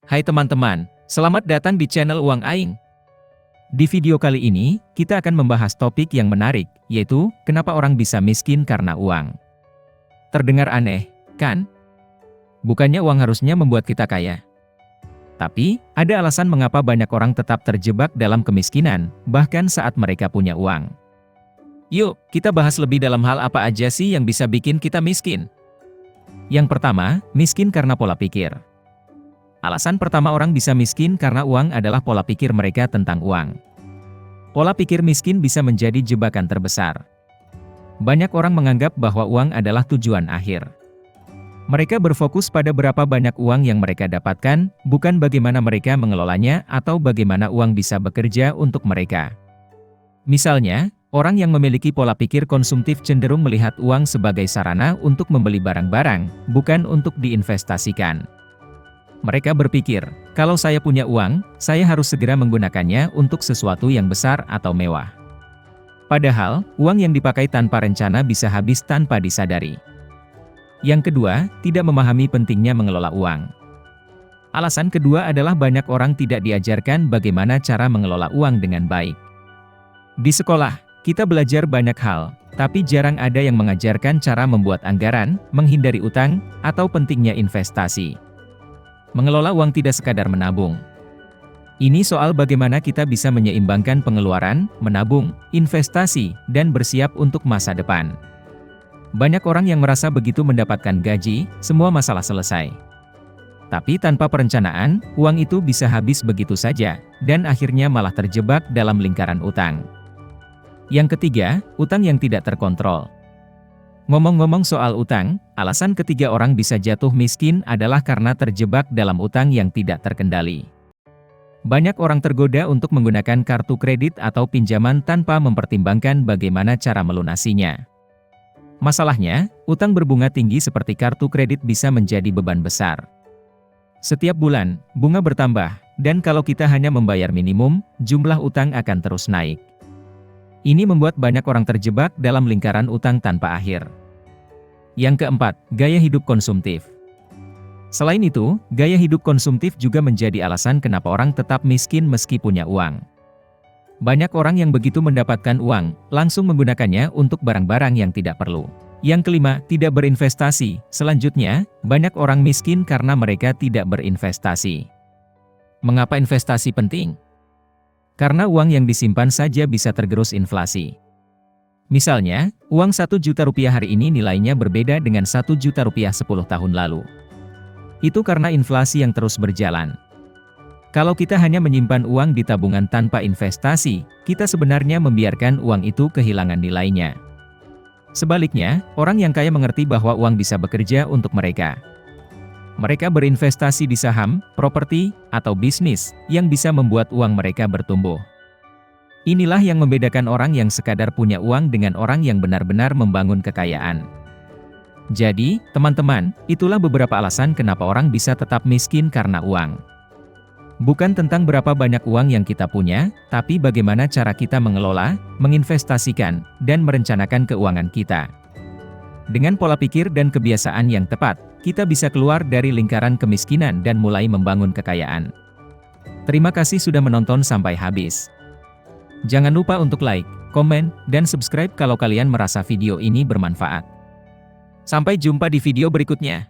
Hai teman-teman, selamat datang di channel Uang Aing. Di video kali ini, kita akan membahas topik yang menarik, yaitu, kenapa orang bisa miskin karena uang. Terdengar aneh, kan? Bukannya uang harusnya membuat kita kaya. Tapi, ada alasan mengapa banyak orang tetap terjebak dalam kemiskinan, bahkan saat mereka punya uang. Yuk, kita bahas lebih dalam hal apa aja sih yang bisa bikin kita miskin. Yang pertama, miskin karena pola pikir. Alasan pertama orang bisa miskin karena uang adalah pola pikir mereka tentang uang. Pola pikir miskin bisa menjadi jebakan terbesar. Banyak orang menganggap bahwa uang adalah tujuan akhir. Mereka berfokus pada berapa banyak uang yang mereka dapatkan, bukan bagaimana mereka mengelolanya atau bagaimana uang bisa bekerja untuk mereka. Misalnya, orang yang memiliki pola pikir konsumtif cenderung melihat uang sebagai sarana untuk membeli barang-barang, bukan untuk diinvestasikan. Mereka berpikir, kalau saya punya uang, saya harus segera menggunakannya untuk sesuatu yang besar atau mewah. Padahal, uang yang dipakai tanpa rencana bisa habis tanpa disadari. Yang kedua, tidak memahami pentingnya mengelola uang. Alasan kedua adalah banyak orang tidak diajarkan bagaimana cara mengelola uang dengan baik. Di sekolah, kita belajar banyak hal, tapi jarang ada yang mengajarkan cara membuat anggaran, menghindari utang, atau pentingnya investasi. Mengelola uang tidak sekadar menabung. Ini soal bagaimana kita bisa menyeimbangkan pengeluaran, menabung, investasi, dan bersiap untuk masa depan. Banyak orang yang merasa begitu mendapatkan gaji, semua masalah selesai. Tapi tanpa perencanaan, uang itu bisa habis begitu saja, dan akhirnya malah terjebak dalam lingkaran utang. Yang ketiga, utang yang tidak terkontrol. Ngomong-ngomong soal utang, alasan ketiga orang bisa jatuh miskin adalah karena terjebak dalam utang yang tidak terkendali. Banyak orang tergoda untuk menggunakan kartu kredit atau pinjaman tanpa mempertimbangkan bagaimana cara melunasinya. Masalahnya, utang berbunga tinggi seperti kartu kredit bisa menjadi beban besar. Setiap bulan, bunga bertambah, dan kalau kita hanya membayar minimum, jumlah utang akan terus naik. Ini membuat banyak orang terjebak dalam lingkaran utang tanpa akhir. Yang keempat, gaya hidup konsumtif. Selain itu, gaya hidup konsumtif juga menjadi alasan kenapa orang tetap miskin meski punya uang. Banyak orang yang begitu mendapatkan uang, langsung menggunakannya untuk barang-barang yang tidak perlu. Yang kelima, tidak berinvestasi. Selanjutnya, banyak orang miskin karena mereka tidak berinvestasi. Mengapa investasi penting? Karena uang yang disimpan saja bisa tergerus inflasi. Misalnya, uang 1 juta rupiah hari ini nilainya berbeda dengan 1 juta rupiah 10 tahun lalu. Itu karena inflasi yang terus berjalan. Kalau kita hanya menyimpan uang di tabungan tanpa investasi, kita sebenarnya membiarkan uang itu kehilangan nilainya. Sebaliknya, orang yang kaya mengerti bahwa uang bisa bekerja untuk mereka. Mereka berinvestasi di saham, properti, atau bisnis, yang bisa membuat uang mereka bertumbuh. Inilah yang membedakan orang yang sekadar punya uang dengan orang yang benar-benar membangun kekayaan. Jadi, teman-teman, itulah beberapa alasan kenapa orang bisa tetap miskin karena uang. Bukan tentang berapa banyak uang yang kita punya, tapi bagaimana cara kita mengelola, menginvestasikan, dan merencanakan keuangan kita. Dengan pola pikir dan kebiasaan yang tepat, kita bisa keluar dari lingkaran kemiskinan dan mulai membangun kekayaan. Terima kasih sudah menonton sampai habis. Jangan lupa untuk like, komen, dan subscribe kalau kalian merasa video ini bermanfaat. Sampai jumpa di video berikutnya.